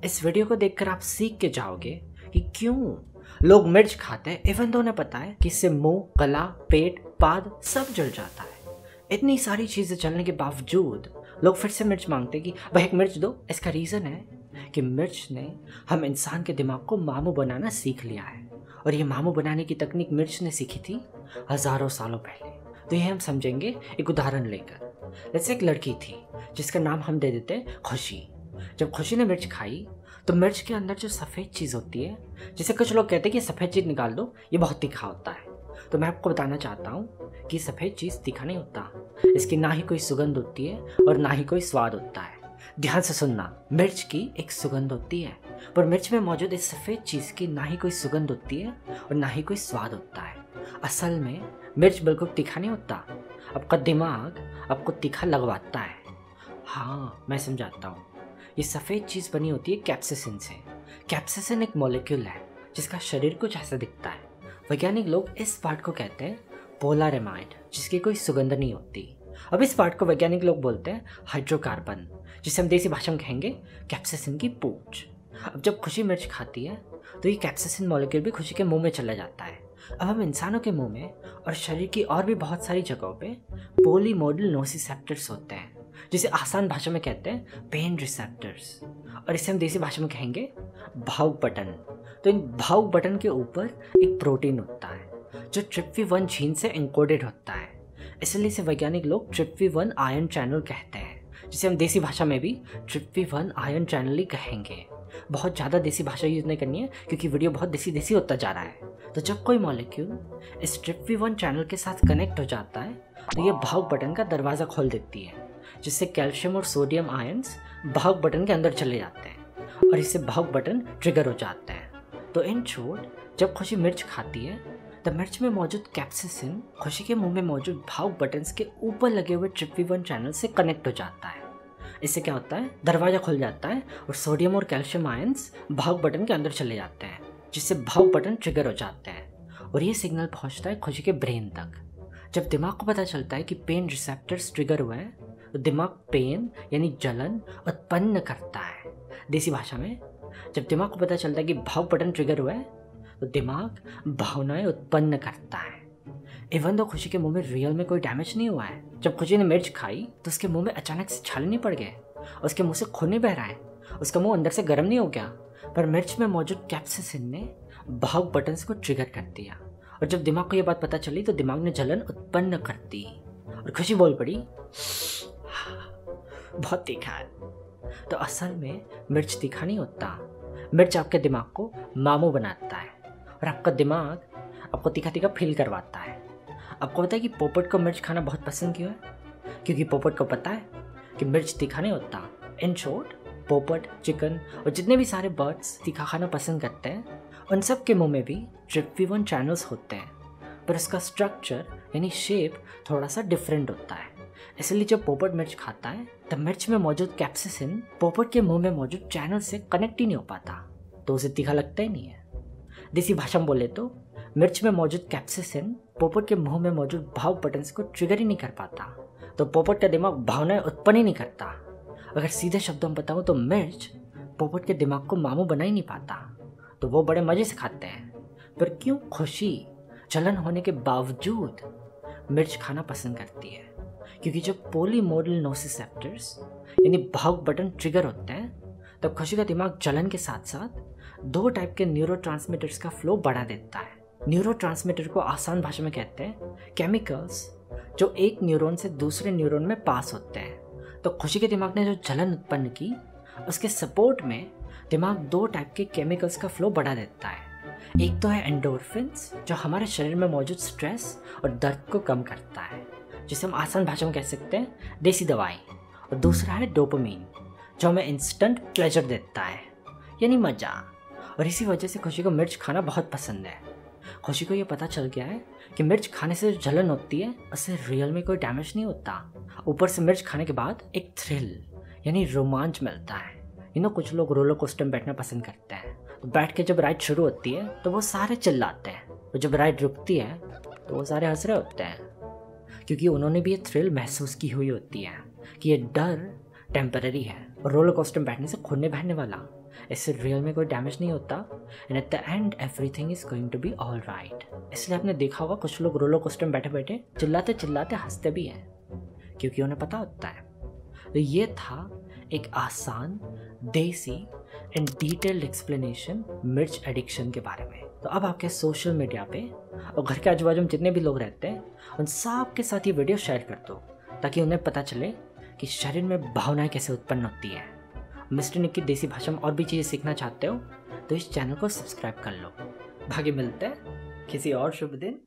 इस वीडियो को देखकर आप सीख के जाओगे कि क्यों लोग मिर्च खाते हैं इवन तो उन्हें पता है कि इससे मुंह, गला, पेट, पाद सब जल जाता है। इतनी सारी चीजें चलने के बावजूद लोग फिर से मिर्च मांगते हैं कि भाई एक मिर्च दो। इसका रीजन है कि मिर्च ने हम इंसान के दिमाग को मामू बनाना सीख लिया है और ये मामू बनाने की तकनीक मिर्च ने सीखी थी हजारों सालों पहले। तो ये हम समझेंगे एक उदाहरण लेकर। जैसे एक लड़की थी जिसका नाम हम दे देते खुशी। जब खुशी ने मिर्च खाई तो मिर्च के अंदर जो सफ़ेद चीज़ होती है, जिसे कुछ लोग कहते हैं कि सफ़ेद चीज़ निकाल दो, ये बहुत तीखा होता है। तो मैं आपको बताना चाहता हूँ कि सफ़ेद चीज़ तीखा नहीं होता। इसकी ना ही कोई सुगंध होती है और ना ही कोई स्वाद होता है। ध्यान से सुनना, मिर्च की एक सुगंध होती है, पर मिर्च में मौजूद इस सफ़ेद चीज़ की ना ही कोई सुगंध होती है और ना ही कोई स्वाद होता है। असल में मिर्च बिल्कुल तीखा नहीं होता। आपका दिमाग आपको तीखा लगवाता है। हाँ, मैं समझाता हूँ। ये सफ़ेद चीज़ बनी होती है कैप्सिसिन से। कैप्सिसिन एक मॉलिक्यूल है जिसका शरीर कुछ ऐसा दिखता है। वैज्ञानिक लोग इस पार्ट को कहते हैं पोलारेमाइड, जिसकी कोई सुगंध नहीं होती। अब इस पार्ट को वैज्ञानिक लोग बोलते हैं हाइड्रोकार्बन, जिसे हम देसी भाषा में कहेंगे कैप्सिसिन की पूंछ। अब जब खुशी मिर्च खाती है तो ये कैप्सिसिन मॉलिक्यूल भी खुशी के मुंह में चला जाता है। अब हम इंसानों के मुंह में और शरीर की और भी बहुत सारी जगहों पे पोलीमोडल नोसिसेप्टर्स होते हैं, जिसे आसान भाषा में कहते हैं पेन रिसेप्टर्स, और इसे हम देसी भाषा में कहेंगे भावुक बटन। तो इन भावुक बटन के ऊपर एक प्रोटीन होता है जो ट्रिप्टोफैन जीन से एन्कोडेड होता है। इसलिए इसे वैज्ञानिक लोग ट्रिप्टोफैन आयन चैनल कहते हैं, जिसे हम देसी भाषा में भी ट्रिप्टोफैन आयन चैनल ही कहेंगे। बहुत ज़्यादा देसी भाषा यूज़ नहीं करनी है क्योंकि वीडियो बहुत देसी देसी होता जा रहा है। तो जब कोई मॉलिक्यूल इस ट्रिप्टोफैन चैनल के साथ कनेक्ट हो जाता है तो ये भावुक बटन का दरवाज़ा खोल देती है, जिससे कैल्शियम और सोडियम आयंस भावुक बटन के अंदर चले जाते हैं और इससे भावुक बटन ट्रिगर हो जाते हैं। तो इन शॉर्ट, जब खुशी मिर्च खाती है तब मिर्च में मौजूद कैप्सिसिन खुशी के मुंह में मौजूद भावुक बटन्स के ऊपर लगे हुए ट्रिप्टोफैन चैनल से कनेक्ट हो जाता है। इससे क्या होता है, दरवाज़ा खुल जाता है और सोडियम और कैल्शियम आयंस भावुक बटन के अंदर चले जाते हैं, जिससे भावुक बटन ट्रिगर हो जाते हैं और ये सिग्नल पहुंचता है खुशी के ब्रेन तक। जब दिमाग को पता चलता है कि पेन रिसेप्टर्स ट्रिगर हुए हैं तो दिमाग पेन यानी जलन उत्पन्न करता है। देसी भाषा में जब दिमाग को पता चलता है कि भावुक बटन ट्रिगर हुआ है तो दिमाग भावनाएं उत्पन्न करता है। इवन तो खुशी के मुंह में रियल में कोई डैमेज नहीं हुआ है। जब खुशी ने मिर्च खाई तो उसके मुंह में अचानक से छाले नहीं पड़ गए, उसके मुंह से खून नहीं बह रहा है, उसका मुंह अंदर से गर्म नहीं हो गया, पर मिर्च में मौजूद कैप्सिसिन ने भावुक बटन्स को ट्रिगर कर दिया। और जब दिमाग को यह बात पता चली तो दिमाग ने जलन उत्पन्न कर दी और खुशी बोल पड़ी, बहुत तीखा है। तो असल में मिर्च तीखा नहीं होता। मिर्च आपके दिमाग को मामू बनाता है और आपका दिमाग आपको तीखा तीखा फील करवाता है। आपको पता है कि पोपट को मिर्च खाना बहुत पसंद क्यों है? क्योंकि पोपट को पता है कि मिर्च तीखा नहीं होता। इन शॉर्ट, पोपट, चिकन और जितने भी सारे बर्ड्स तीखा खाना पसंद करते हैं उन सब के मुंह में भी ट्रिप्टोफैन चैनल्स होते हैं, पर उसका स्ट्रक्चर यानी शेप थोड़ा सा डिफरेंट होता है। इसलिए जब पोपट मिर्च खाता है तब मिर्च में मौजूद कैप्सिसिन पोपट के मुंह में मौजूद चैनल से कनेक्ट ही नहीं हो पाता, तो उसे तीखा लगता ही नहीं है। देसी भाषा में बोले तो मिर्च में मौजूद कैप्सिसिन पोपट के मुंह में मौजूद भावुक बटन्स को ट्रिगर ही नहीं कर पाता, तो पोपट का दिमाग भावनाएं उत्पन्न ही नहीं करता। अगर सीधे शब्दों में बताऊं तो मिर्च पोपट के दिमाग को मामू बना ही नहीं पाता, तो वो बड़े मजे से खाते हैं। पर क्यों खुशी जलन होने के बावजूद मिर्च खाना पसंद करती है? क्योंकि जब पोलीमोडल नोसिसेप्टर्स यानी भावुक बटन ट्रिगर होते हैं तब खुशी का दिमाग जलन के साथ साथ दो टाइप के न्यूरोट्रांसमीटर्स का फ्लो बढ़ा देता है। न्यूरोट्रांसमीटर को आसान भाषा में कहते हैं केमिकल्स जो एक न्यूरॉन से दूसरे न्यूरॉन में पास होते हैं। तो खुशी के दिमाग ने जो जलन उत्पन्न की उसके सपोर्ट में दिमाग दो टाइप के केमिकल्स का फ्लो बढ़ा देता है। एक तो है एंडोर्फिन्स जो हमारे शरीर में मौजूद स्ट्रेस और दर्द को कम करता है, जिसे हम आसान भाषा में कह सकते हैं देसी दवाई। और दूसरा है डोपामिन जो हमें इंस्टेंट प्लेजर देता है यानी मज़ा। और इसी वजह से खुशी को मिर्च खाना बहुत पसंद है। खुशी को ये पता चल गया है कि मिर्च खाने से जो जलन होती है उससे रियल में कोई डैमेज नहीं होता। ऊपर से मिर्च खाने के बाद एक थ्रिल यानी रोमांच मिलता है। कुछ लोग रोलर कोस्टर में बैठना पसंद करते हैं, तो बैठ के जब राइड शुरू होती है तो वो सारे चिल्लाते हैं, और जब राइड रुकती है तो वो सारे हंस रहे होते हैं, क्योंकि उन्होंने भी ये थ्रिल महसूस की हुई होती है कि ये डर टेम्पररी है। रोलर कोस्टर बैठने से खून नहीं बहने वाला, इससे रियल में कोई डैमेज नहीं होता, and at the end everything is going to be all right. इसलिए आपने देखा होगा कुछ लोग रोलर कोस्टर में बैठे बैठे चिल्लाते चिल्लाते हंसते भी हैं, क्योंकि उन्हें पता होता है। तो ये था एक आसान, देसी एंड डिटेल्ड एक्सप्लेनेशन मिर्च एडिक्शन के बारे में। तो अब आपके सोशल मीडिया पे और घर के आजू बाजू में जितने भी लोग रहते हैं उन सब के साथ ये वीडियो शेयर कर दो, ताकि उन्हें पता चले कि शरीर में भावनाएं कैसे उत्पन्न होती हैं। मिस्टर निक की देसी भाषा में और भी चीज़ें सीखना चाहते हो तो इस चैनल को सब्सक्राइब कर लो। बाकी मिलते हैं किसी और शुभ दिन।